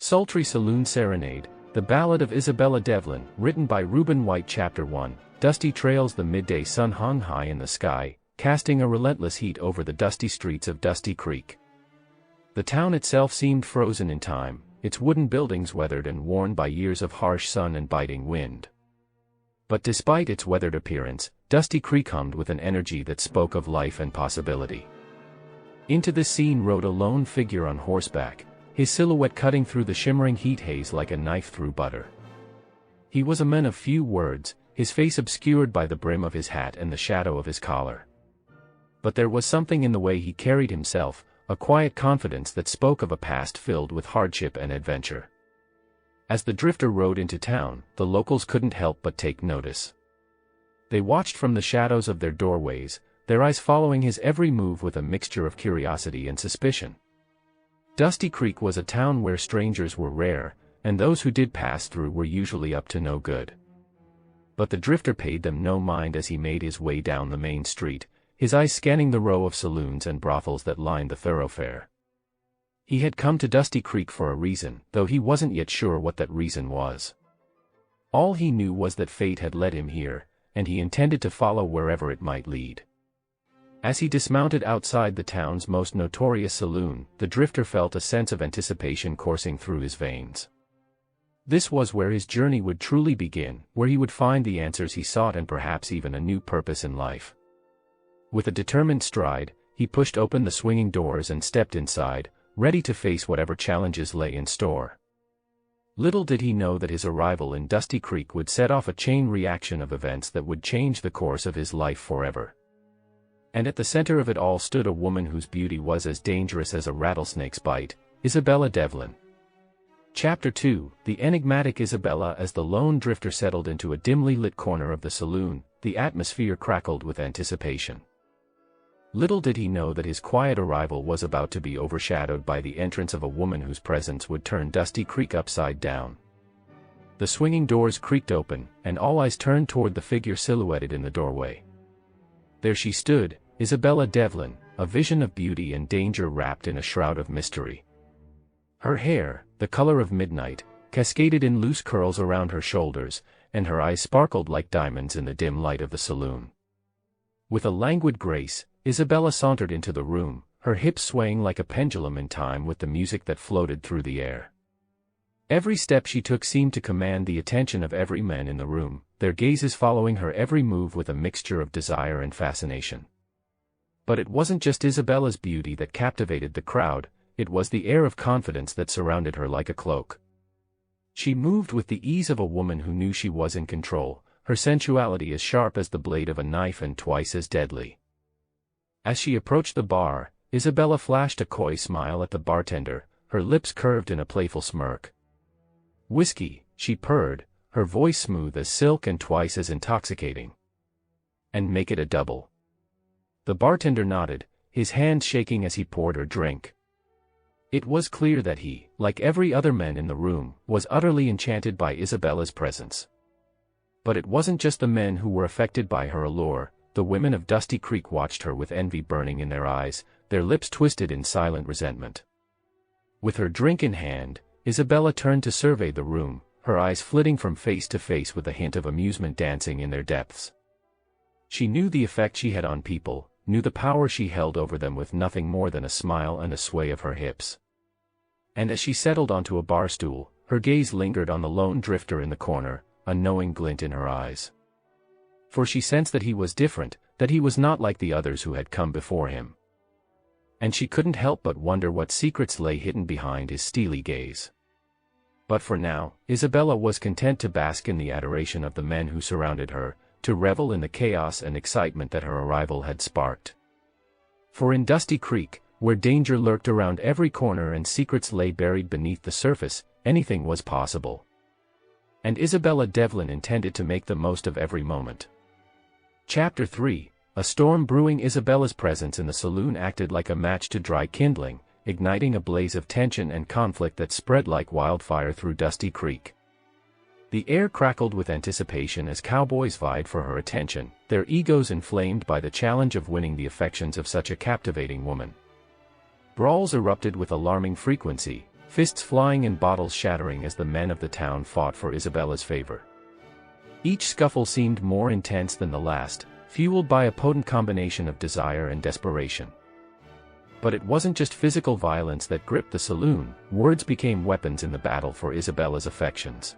Sultry Saloon Serenade, The Ballad of Isabella Devlin, written by Reuben White. Chapter 1. Dusty trails. The midday sun hung high in the sky, casting a relentless heat over the dusty streets of Dusty Creek. The town itself seemed frozen in time, its wooden buildings weathered and worn by years of harsh sun and biting wind. But despite its weathered appearance, Dusty Creek hummed with an energy that spoke of life and possibility. Into this scene rode a lone figure on horseback, his silhouette cutting through the shimmering heat haze like a knife through butter. He was a man of few words, his face obscured by the brim of his hat and the shadow of his collar. But there was something in the way he carried himself, a quiet confidence that spoke of a past filled with hardship and adventure. As the drifter rode into town, the locals couldn't help but take notice. They watched from the shadows of their doorways, their eyes following his every move with a mixture of curiosity and suspicion. Dusty Creek was a town where strangers were rare, and those who did pass through were usually up to no good. But the drifter paid them no mind as he made his way down the main street, his eyes scanning the row of saloons and brothels that lined the thoroughfare. He had come to Dusty Creek for a reason, though he wasn't yet sure what that reason was. All he knew was that fate had led him here, and he intended to follow wherever it might lead. As he dismounted outside the town's most notorious saloon, the drifter felt a sense of anticipation coursing through his veins. This was where his journey would truly begin, where he would find the answers he sought and perhaps even a new purpose in life. With a determined stride, he pushed open the swinging doors and stepped inside, ready to face whatever challenges lay in store. Little did he know that his arrival in Dusty Creek would set off a chain reaction of events that would change the course of his life forever. And at the center of it all stood a woman whose beauty was as dangerous as a rattlesnake's bite, Isabella Devlin. Chapter 2. The enigmatic Isabella. As the lone drifter settled into a dimly lit corner of the saloon, the atmosphere crackled with anticipation. Little did he know that his quiet arrival was about to be overshadowed by the entrance of a woman whose presence would turn Dusty Creek upside down. The swinging doors creaked open, and all eyes turned toward the figure silhouetted in the doorway. There she stood, Isabella Devlin, a vision of beauty and danger wrapped in a shroud of mystery. Her hair, the color of midnight, cascaded in loose curls around her shoulders, and her eyes sparkled like diamonds in the dim light of the saloon. With a languid grace, Isabella sauntered into the room, her hips swaying like a pendulum in time with the music that floated through the air. Every step she took seemed to command the attention of every man in the room, their gazes following her every move with a mixture of desire and fascination. But it wasn't just Isabella's beauty that captivated the crowd, it was the air of confidence that surrounded her like a cloak. She moved with the ease of a woman who knew she was in control, her sensuality as sharp as the blade of a knife and twice as deadly. As she approached the bar, Isabella flashed a coy smile at the bartender, her lips curved in a playful smirk. "Whiskey," she purred, her voice smooth as silk and twice as intoxicating. "And make it a double." The bartender nodded, his hand shaking as he poured her drink. It was clear that he, like every other man in the room, was utterly enchanted by Isabella's presence. But it wasn't just the men who were affected by her allure, the women of Dusty Creek watched her with envy burning in their eyes, their lips twisted in silent resentment. With her drink in hand, Isabella turned to survey the room, her eyes flitting from face to face with a hint of amusement dancing in their depths. She knew the effect she had on people, knew the power she held over them with nothing more than a smile and a sway of her hips. And as she settled onto a bar stool, her gaze lingered on the lone drifter in the corner, a knowing glint in her eyes. For she sensed that he was different, that he was not like the others who had come before him. And she couldn't help but wonder what secrets lay hidden behind his steely gaze. But for now, Isabella was content to bask in the adoration of the men who surrounded her, to revel in the chaos and excitement that her arrival had sparked. For in Dusty Creek, where danger lurked around every corner and secrets lay buried beneath the surface, anything was possible. And Isabella Devlin intended to make the most of every moment. Chapter 3. A storm brewing. Isabella's presence in the saloon acted like a match to dry kindling, igniting a blaze of tension and conflict that spread like wildfire through Dusty Creek. The air crackled with anticipation as cowboys vied for her attention, their egos inflamed by the challenge of winning the affections of such a captivating woman. Brawls erupted with alarming frequency, fists flying and bottles shattering as the men of the town fought for Isabella's favor. Each scuffle seemed more intense than the last, fueled by a potent combination of desire and desperation. But it wasn't just physical violence that gripped the saloon, words became weapons in the battle for Isabella's affections.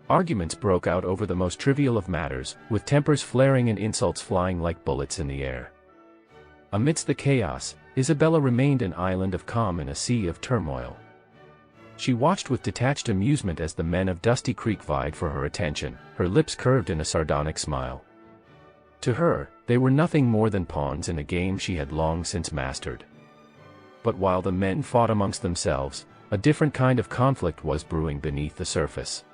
Arguments broke out over the most trivial of matters, with tempers flaring and insults flying like bullets in the air. Amidst the chaos, Isabella remained an island of calm in a sea of turmoil. She watched with detached amusement as the men of Dusty Creek vied for her attention, her lips curved in a sardonic smile. To her, they were nothing more than pawns in a game she had long since mastered. But while the men fought amongst themselves, a different kind of conflict was brewing beneath the surface.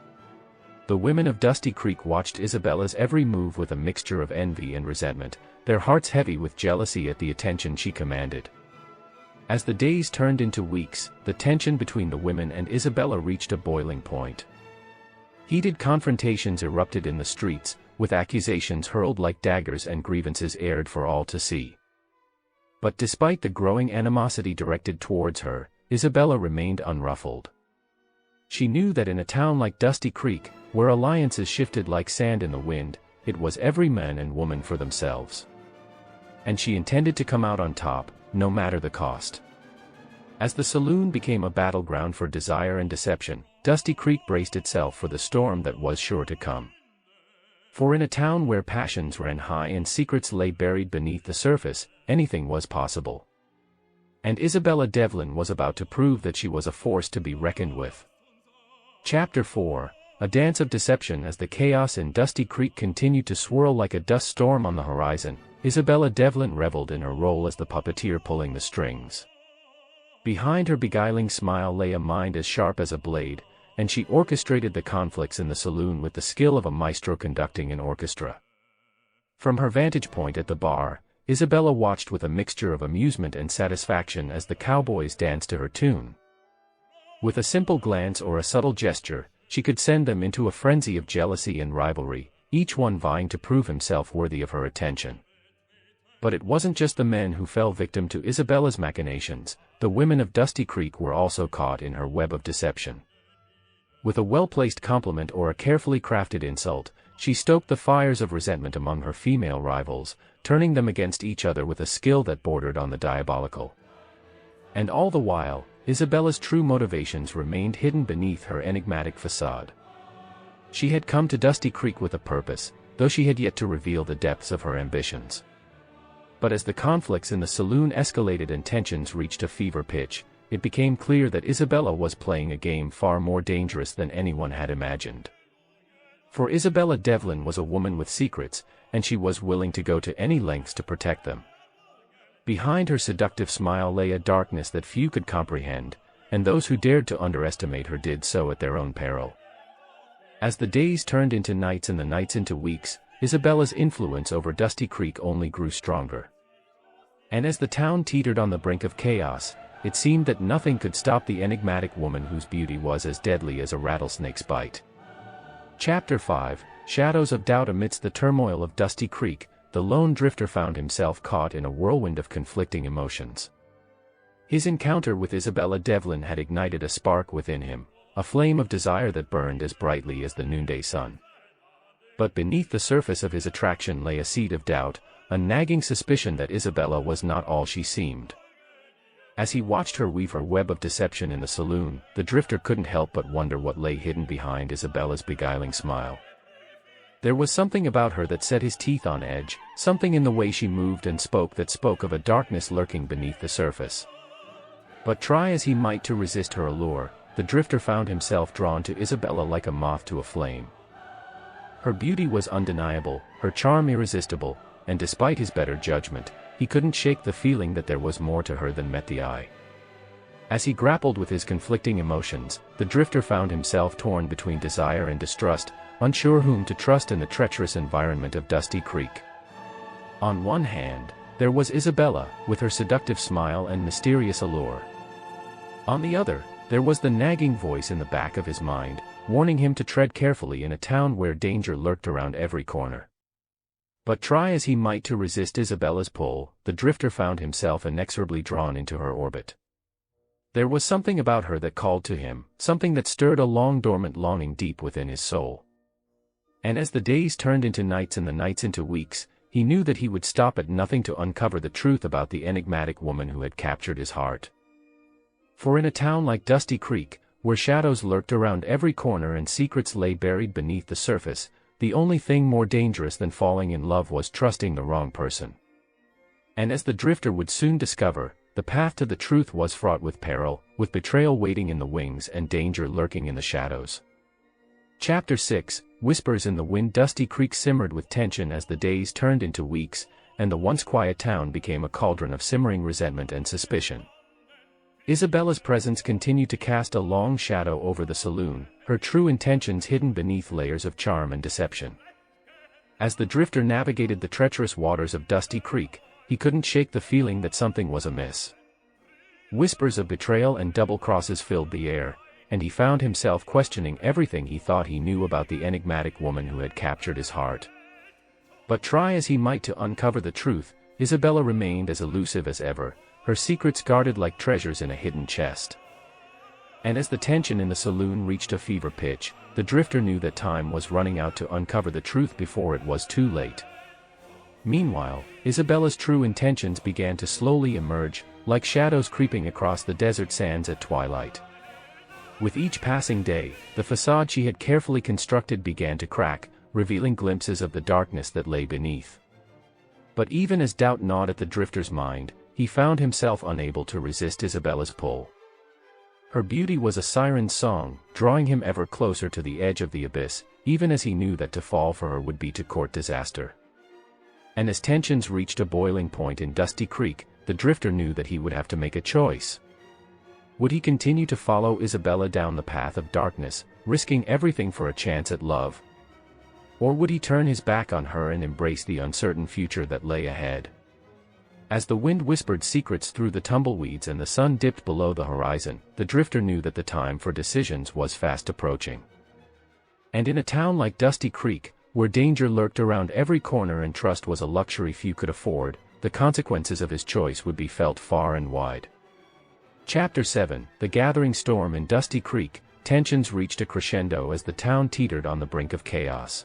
The women of Dusty Creek watched Isabella's every move with a mixture of envy and resentment, their hearts heavy with jealousy at the attention she commanded. As the days turned into weeks, the tension between the women and Isabella reached a boiling point. Heated confrontations erupted in the streets, with accusations hurled like daggers and grievances aired for all to see. But despite the growing animosity directed towards her, Isabella remained unruffled. She knew that in a town like Dusty Creek, where alliances shifted like sand in the wind, it was every man and woman for themselves. And she intended to come out on top, no matter the cost. As the saloon became a battleground for desire and deception, Dusty Creek braced itself for the storm that was sure to come. For in a town where passions ran high and secrets lay buried beneath the surface, anything was possible. And Isabella Devlin was about to prove that she was a force to be reckoned with. Chapter 4: A Dance of Deception. As the chaos in Dusty Creek continued to swirl like a dust storm on the horizon, Isabella Devlin reveled in her role as the puppeteer pulling the strings. Behind her beguiling smile lay a mind as sharp as a blade, and she orchestrated the conflicts in the saloon with the skill of a maestro conducting an orchestra. From her vantage point at the bar, Isabella watched with a mixture of amusement and satisfaction as the cowboys danced to her tune. With a simple glance or a subtle gesture, she could send them into a frenzy of jealousy and rivalry, each one vying to prove himself worthy of her attention. But it wasn't just the men who fell victim to Isabella's machinations, the women of Dusty Creek were also caught in her web of deception. With a well-placed compliment or a carefully crafted insult, she stoked the fires of resentment among her female rivals, turning them against each other with a skill that bordered on the diabolical. And all the while, Isabella's true motivations remained hidden beneath her enigmatic facade. She had come to Dusty Creek with a purpose, though she had yet to reveal the depths of her ambitions. But as the conflicts in the saloon escalated and tensions reached a fever pitch, it became clear that Isabella was playing a game far more dangerous than anyone had imagined. For Isabella Devlin was a woman with secrets, and she was willing to go to any lengths to protect them. Behind her seductive smile lay a darkness that few could comprehend, and those who dared to underestimate her did so at their own peril. As the days turned into nights and the nights into weeks, Isabella's influence over Dusty Creek only grew stronger. And as the town teetered on the brink of chaos, it seemed that nothing could stop the enigmatic woman whose beauty was as deadly as a rattlesnake's bite. Chapter 5: Shadows of Doubt. Amidst the turmoil of Dusty Creek, the lone drifter found himself caught in a whirlwind of conflicting emotions. His encounter with Isabella Devlin had ignited a spark within him, a flame of desire that burned as brightly as the noonday sun. But beneath the surface of his attraction lay a seed of doubt, a nagging suspicion that Isabella was not all she seemed. As he watched her weave her web of deception in the saloon, the drifter couldn't help but wonder what lay hidden behind Isabella's beguiling smile. There was something about her that set his teeth on edge, something in the way she moved and spoke that spoke of a darkness lurking beneath the surface. But try as he might to resist her allure, the drifter found himself drawn to Isabella like a moth to a flame. Her beauty was undeniable, her charm irresistible, and despite his better judgment, he couldn't shake the feeling that there was more to her than met the eye. As he grappled with his conflicting emotions, the drifter found himself torn between desire and distrust, unsure whom to trust in the treacherous environment of Dusty Creek. On one hand, there was Isabella, with her seductive smile and mysterious allure. On the other, there was the nagging voice in the back of his mind, warning him to tread carefully in a town where danger lurked around every corner. But try as he might to resist Isabella's pull, the drifter found himself inexorably drawn into her orbit. There was something about her that called to him, something that stirred a long-dormant longing deep within his soul. And as the days turned into nights and the nights into weeks, he knew that he would stop at nothing to uncover the truth about the enigmatic woman who had captured his heart. For in a town like Dusty Creek, where shadows lurked around every corner and secrets lay buried beneath the surface, the only thing more dangerous than falling in love was trusting the wrong person. And as the drifter would soon discover, the path to the truth was fraught with peril, with betrayal waiting in the wings and danger lurking in the shadows. Chapter 6, Whispers in the Wind. Dusty Creek simmered with tension as the days turned into weeks, and the once quiet town became a cauldron of simmering resentment and suspicion. Isabella's presence continued to cast a long shadow over the saloon, her true intentions hidden beneath layers of charm and deception. As the drifter navigated the treacherous waters of Dusty Creek, he couldn't shake the feeling that something was amiss. Whispers of betrayal and double crosses filled the air, and he found himself questioning everything he thought he knew about the enigmatic woman who had captured his heart. But try as he might to uncover the truth, Isabella remained as elusive as ever, her secrets guarded like treasures in a hidden chest. And as the tension in the saloon reached a fever pitch, the drifter knew that time was running out to uncover the truth before it was too late. Meanwhile, Isabella's true intentions began to slowly emerge, like shadows creeping across the desert sands at twilight. With each passing day, the facade she had carefully constructed began to crack, revealing glimpses of the darkness that lay beneath. But even as doubt gnawed at the drifter's mind, he found himself unable to resist Isabella's pull. Her beauty was a siren's song, drawing him ever closer to the edge of the abyss, even as he knew that to fall for her would be to court disaster. And as tensions reached a boiling point in Dusty Creek, the drifter knew that he would have to make a choice. Would he continue to follow Isabella down the path of darkness, risking everything for a chance at love? Or would he turn his back on her and embrace the uncertain future that lay ahead? As the wind whispered secrets through the tumbleweeds and the sun dipped below the horizon, the drifter knew that the time for decisions was fast approaching. And in a town like Dusty Creek, where danger lurked around every corner and trust was a luxury few could afford, the consequences of his choice would be felt far and wide. Chapter 7, The Gathering Storm. In Dusty Creek, tensions reached a crescendo as the town teetered on the brink of chaos.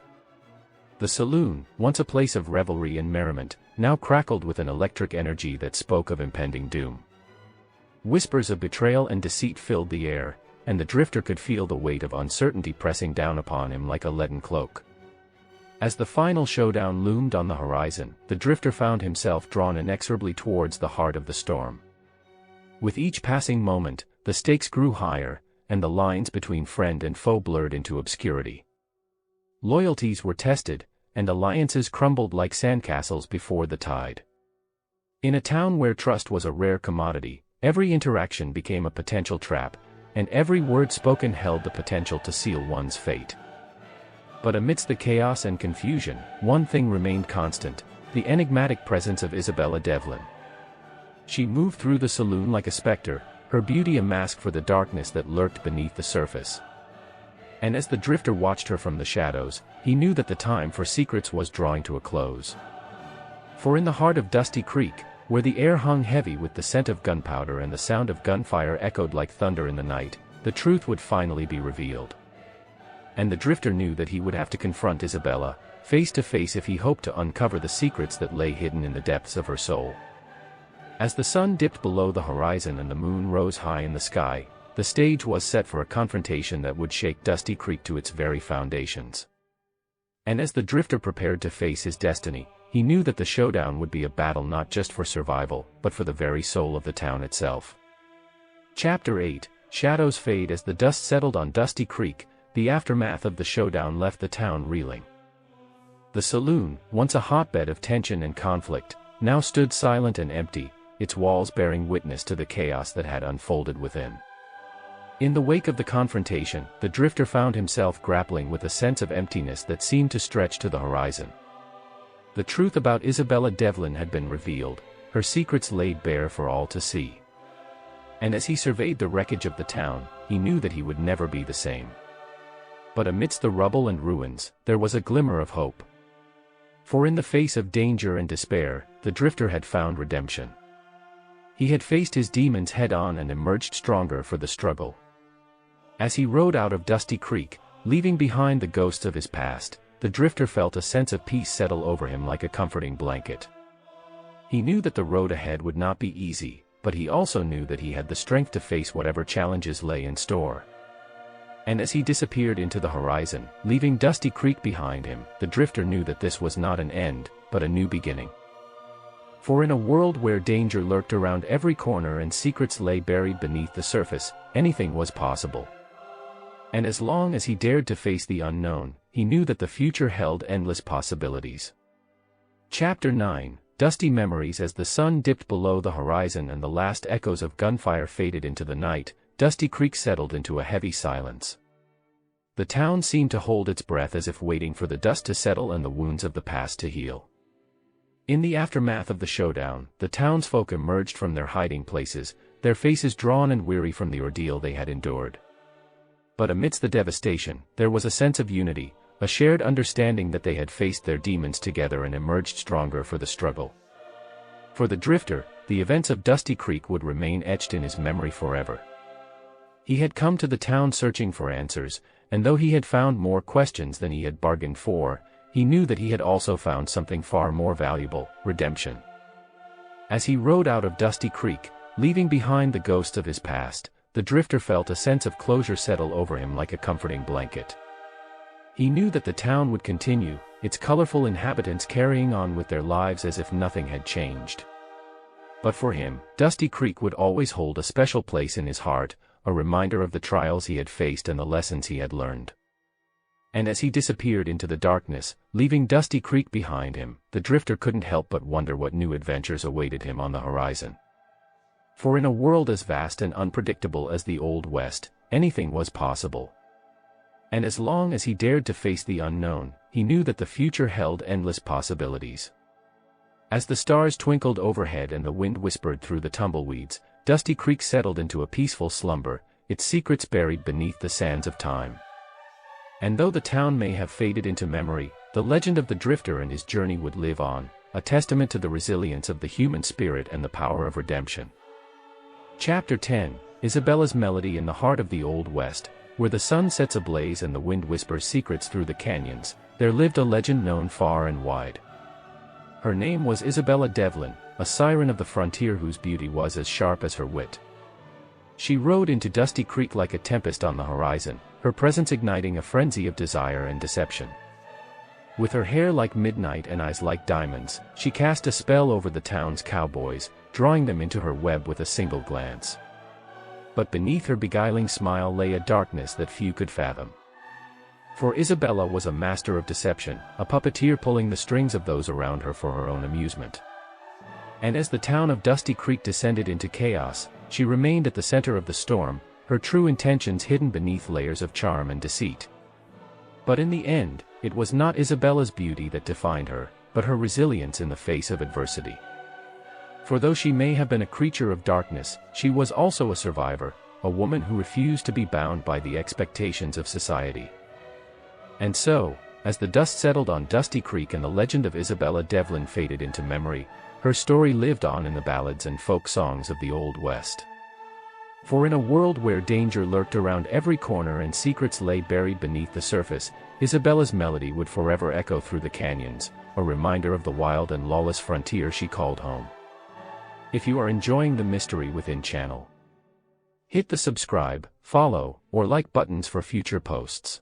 The saloon, once a place of revelry and merriment, now crackled with an electric energy that spoke of impending doom. Whispers of betrayal and deceit filled the air, and the drifter could feel the weight of uncertainty pressing down upon him like a leaden cloak. As the final showdown loomed on the horizon, the drifter found himself drawn inexorably towards the heart of the storm. With each passing moment, the stakes grew higher, and the lines between friend and foe blurred into obscurity. Loyalties were tested, and alliances crumbled like sandcastles before the tide. In a town where trust was a rare commodity, every interaction became a potential trap, and every word spoken held the potential to seal one's fate. But amidst the chaos and confusion, one thing remained constant: the enigmatic presence of Isabella Devlin. She moved through the saloon like a specter, her beauty a mask for the darkness that lurked beneath the surface. And as the drifter watched her from the shadows, he knew that the time for secrets was drawing to a close. For in the heart of Dusty Creek, where the air hung heavy with the scent of gunpowder and the sound of gunfire echoed like thunder in the night, the truth would finally be revealed. And the drifter knew that he would have to confront Isabella, face to face, if he hoped to uncover the secrets that lay hidden in the depths of her soul. As the sun dipped below the horizon and the moon rose high in the sky, the stage was set for a confrontation that would shake Dusty Creek to its very foundations. And as the drifter prepared to face his destiny, he knew that the showdown would be a battle not just for survival, but for the very soul of the town itself. Chapter 8, Shadows fade. As the dust settled on Dusty Creek, the aftermath of the showdown left the town reeling. The saloon, once a hotbed of tension and conflict, now stood silent and empty, its walls bearing witness to the chaos that had unfolded within. In the wake of the confrontation, the drifter found himself grappling with a sense of emptiness that seemed to stretch to the horizon. The truth about Isabella Devlin had been revealed, her secrets laid bare for all to see. And as he surveyed the wreckage of the town, he knew that he would never be the same. But amidst the rubble and ruins, there was a glimmer of hope. For in the face of danger and despair, the drifter had found redemption. He had faced his demons head-on and emerged stronger for the struggle. As he rode out of Dusty Creek, leaving behind the ghosts of his past, the drifter felt a sense of peace settle over him like a comforting blanket. He knew that the road ahead would not be easy, but he also knew that he had the strength to face whatever challenges lay in store. And as he disappeared into the horizon, leaving Dusty Creek behind him, the drifter knew that this was not an end, but a new beginning. For in a world where danger lurked around every corner and secrets lay buried beneath the surface, anything was possible. And as long as he dared to face the unknown, he knew that the future held endless possibilities. Chapter 9, Dusty Memories. As the sun dipped below the horizon and the last echoes of gunfire faded into the night, Dusty Creek settled into a heavy silence. The town seemed to hold its breath as if waiting for the dust to settle and the wounds of the past to heal. In the aftermath of the showdown, the townsfolk emerged from their hiding places, their faces drawn and weary from the ordeal they had endured. But amidst the devastation, there was a sense of unity, a shared understanding that they had faced their demons together and emerged stronger for the struggle. For the drifter, the events of Dusty Creek would remain etched in his memory forever. He had come to the town searching for answers, and though he had found more questions than he had bargained for, he knew that he had also found something far more valuable: redemption. As he rode out of Dusty Creek, leaving behind the ghosts of his past, the drifter felt a sense of closure settle over him like a comforting blanket. He knew that the town would continue, its colorful inhabitants carrying on with their lives as if nothing had changed. But for him, Dusty Creek would always hold a special place in his heart, a reminder of the trials he had faced and the lessons he had learned. And as he disappeared into the darkness, leaving Dusty Creek behind him, the drifter couldn't help but wonder what new adventures awaited him on the horizon. For in a world as vast and unpredictable as the Old West, anything was possible. And as long as he dared to face the unknown, he knew that the future held endless possibilities. As the stars twinkled overhead and the wind whispered through the tumbleweeds, Dusty Creek settled into a peaceful slumber, its secrets buried beneath the sands of time. And though the town may have faded into memory, the legend of the drifter and his journey would live on, a testament to the resilience of the human spirit and the power of redemption. Chapter 10, Isabella's Melody. In the heart of the Old West, where the sun sets ablaze and the wind whispers secrets through the canyons, there lived a legend known far and wide. Her name was Isabella Devlin, a siren of the frontier whose beauty was as sharp as her wit. She rode into Dusty Creek like a tempest on the horizon, her presence igniting a frenzy of desire and deception. With her hair like midnight and eyes like diamonds, she cast a spell over the town's cowboys, drawing them into her web with a single glance. But beneath her beguiling smile lay a darkness that few could fathom. For Isabella was a master of deception, a puppeteer pulling the strings of those around her for her own amusement. And as the town of Dusty Creek descended into chaos, she remained at the center of the storm, her true intentions hidden beneath layers of charm and deceit. But in the end, it was not Isabella's beauty that defined her, but her resilience in the face of adversity. For though she may have been a creature of darkness, she was also a survivor, a woman who refused to be bound by the expectations of society. And so, as the dust settled on Dusty Creek and the legend of Isabella Devlin faded into memory, her story lived on in the ballads and folk songs of the Old West. For in a world where danger lurked around every corner and secrets lay buried beneath the surface, Isabella's melody would forever echo through the canyons, a reminder of the wild and lawless frontier she called home. If you are enjoying the Mystery Within channel, hit the subscribe, follow, or like buttons for future posts.